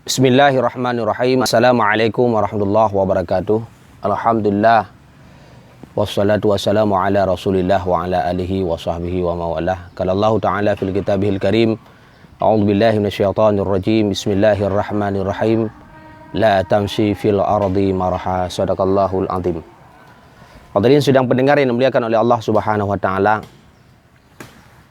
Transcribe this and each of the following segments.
Bismillahirrahmanirrahim. Assalamualaikum warahmatullahi wabarakatuh. Alhamdulillah. Wassalatu wassalamu ala rasulillah wa ala alihi wa sahbihi wa mawalah. Qala Allah Ta'ala fil kitabihil karim. A'udzu billahi minasyaitonir rajim. Bismillahirrahmanirrahim. La tamshi fil ardi marha. Sadaqallahul azim. Hadirin sedang pendengar yang dimuliakan oleh Allah Subhanahu wa taala.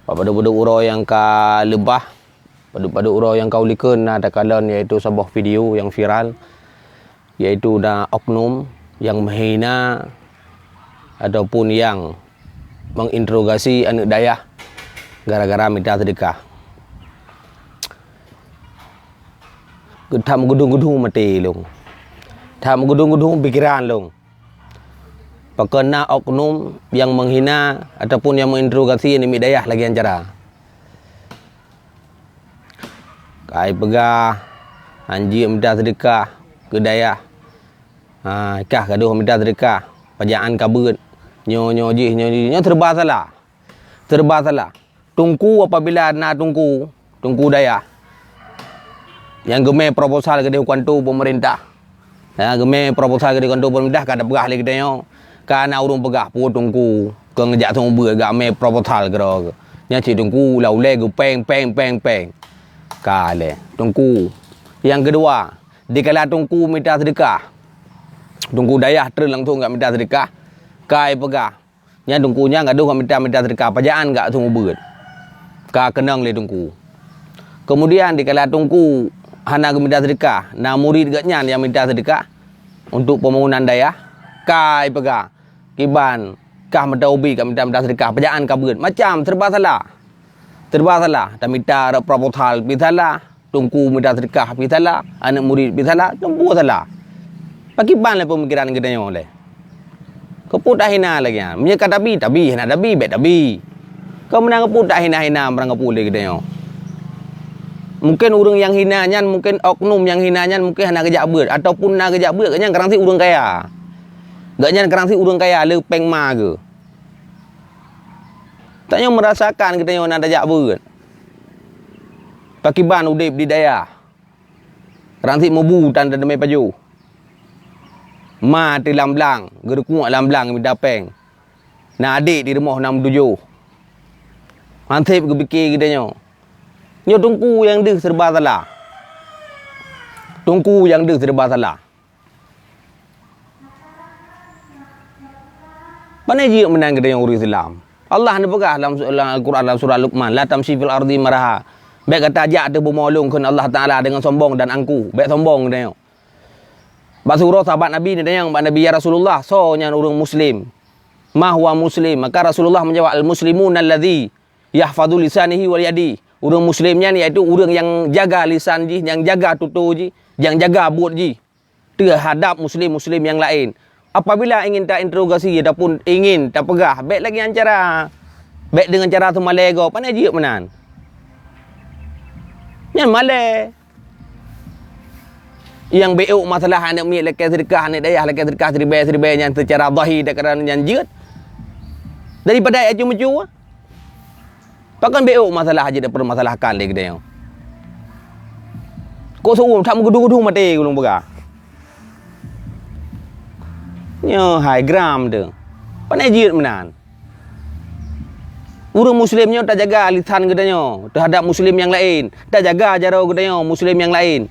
Pada urau yang ka lebah, pada urau yang kau liken ada kalan, iaitu sebuah video yang viral, iaitu dah oknum yang menghina ataupun yang menginterogasi anak dayah gara-gara minta sedekah. Tham gedung-gedung mati long. Tham gedung-gedung pikiran long. Pakena oknum yang menghina ataupun yang menginterogasi anak dayah lagi ancara. Kai pegah anjir minta sedekah ke dayah. Kah gaduh minta sedekah. Pajaan kabut. Nyo terba salah. Terba salah. Tungku apabila nak tungku dayah. Yang gemai proposal ke dia kantor pemerintah. Gemai proposal ke dia kantor pemerintah kada pegah lagi dia. Kana urung pegah pu tungku. Ke ngejak sumber gak me proposal ke ro. Nya ci tungku lau le gu peng. Kale tungku. Yang kedua, dikala tungku minta sedekah, tungku dayah ter langsung enggak minta sedekah, kai pegah nya tungkunya gaduh minta sedekah, pajaan enggak semua beut ka kenang le tungku. Kemudian dikala tungku hana minta sedekah, na murid gatnya yang minta sedekah untuk pembangunan dayah, kai pegah kiban kah mentaubi ka minta sedekah, pajaan ka beut, macam serba salah. Dan minta proposal pi salah, tungku minta sedekah pi salah, anak murid pi salah, tempu salah. Pagi ban le pemikiran kita yo le. Keput dah hina lagi ya. Punya kata tabi hina tabi bet tabi. Kau menang keput dah hina berang keput le kita yo. Mungkin urang yang hinanya, mungkin oknum yang hinanya mungkin hana kejak beut ataupun na kejak beut kanya kerang si urang kaya. Gaknya kerang si urang kaya le peng ma ke. Tanya merasakan kita yang nak dajak beut. Pakiban udip di daya. Rantik mobu tanda demai paju. Ma ti lamblang, geru kuak lamblang mi dapeng. Na adik di rumah 67. Hantip ke fikir kita nyo. Nyo tungku yang deh serba salah. Tungku yang deh serba salah. Mana je menang kita yang urus Islam? Allah ni pegah dalam Al-Quran dalam surah Luqman, la tamshi fil ardi maraha. Baik kata ajak tu bermolong kan Allah Taala dengan sombong dan angku. Baik sombong dia. Basura sahabat Nabi ni dia yang Nabi ya Rasulullah, so nya orang muslim. Ma huwa muslim? Maka Rasulullah menjawab, al-muslimun alladhi yahfadhu lisanihi wal yadi. Orang muslimnya ni iaitu orang yang jaga lisan ji, yang jaga tutur ji, yang jaga buat ji terhadap muslim-muslim yang lain. Apabila ingin tak interogasi ataupun ingin tak pegah, baik lagi dengan cara baik dengan cara tu malai kau, pandai jiuk menan. Yang malai. Yang beuk masalah anak mi lekas sedekah, anak dayah lekas sedekah seribai yang secara zahir dak kerana yang jiut. Daripada ayat cuma-cuma. Pakan beuk masalah aja dak permasalahkan lagi dia. Kau suruh tak menggedu-gedu mati gulung pegah. Nyo high gram tu. Pandai jiut menan. Urang muslimnya tak jaga lisan gedanya terhadap muslim yang lain. Tak jaga cara gedanya muslim yang lain.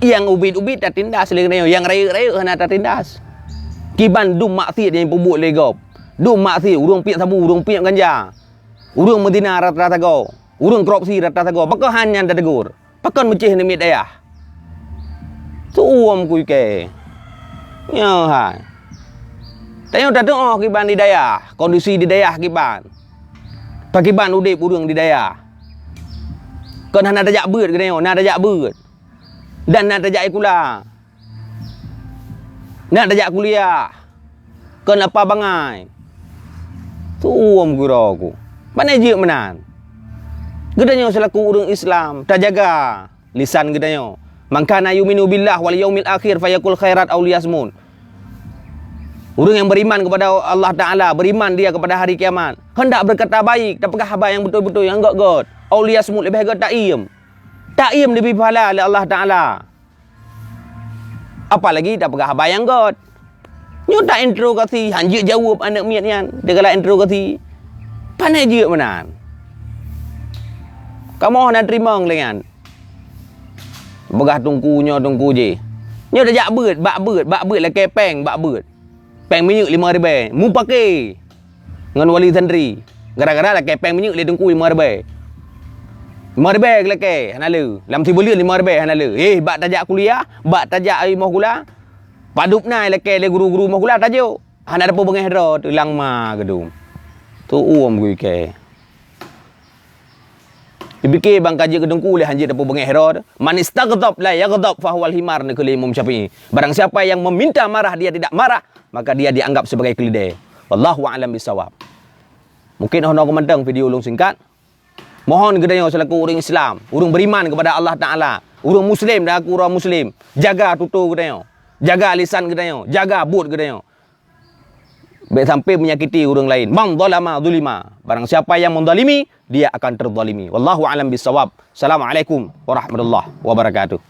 Yang ubit-ubit tak tindas le gedanya, yang raya-raya hana tak tindas. Kiban dum maksiat yang pebuk legop. Dum maksiat urang piak sabu, urang piak ganja. Urang medina rata-rata go. Urang korupsi rata-rata go. Pakon hanya tak tegur. Pakon mecih ni mit dayah. Suam kui ke. Nyo hai. Tanya tak tengok kiban di daya, kondisi di daya kiban. Pakiban udip urang di daya. Kon hana dajak beut ke nyo, na dajak beut. Dan nak dajak kula. Nak dajak kuliah. Kon apa bangai. Suam kui aku. Pandai je menan. Gedanyo selaku urang Islam, tak jaga lisan gedanyo. Man kana yu'minu billah wal yaumil akhir fayakul khairat aw liyasmun. Orang yang beriman kepada Allah Ta'ala, beriman dia kepada hari kiamat, hendak berkata baik, tak pegah habar yang betul-betul, yang god-god. Aulia semut lebih bahagia ta'im. Ta'im lebih pahala oleh Allah Ta'ala. Apalagi tak pegah bayang God. Nyo tak interogasi, hanjik jawab anak miat nian. Dia kalau interogasi, pandai je menan. Kamu nak terima ngelengan. Begah tungku je. Nyo dah jak bak beut lah kepeng, bak beut. Peng minyak 5 ribu. Mu pakai. Dengan wali santri. Gara-gara lah kepeng minyak dia tungku 5 ribu. 5 ribu kelake, hanalu. Lam tiba lian 5 ribu hanalu. Bak tajak kuliah, bak tajak ai moh kula. Padup nai leke le guru-guru moh kula tajuk. Hana depo bengeh ro tu lang ma gedung. Tu gue ke. Dibikir bang kaji gedung ku le hanji depo bengeh ro. Man istaghdab la yaghdab fa huwal himar ni kuli Imam Syafi'i. Barang siapa yang meminta marah dia tidak marah, maka dia dianggap sebagai keledai. Wallahu a'lam bisawab. Mungkin honor komentang video ulung singkat. Mohon kedayo selaku orang Islam, orang beriman kepada Allah Ta'ala, orang Muslim dan aku orang Muslim, jaga tutur kedayo, jaga lisan kedayo, jaga but kedayo. Baik sampai menyakiti orang lain. Man zalama zulima. Barang siapa yang menzalimi, dia akan terzalimi. Wallahu a'lam bisawab. Assalamualaikum warahmatullahi wabarakatuh.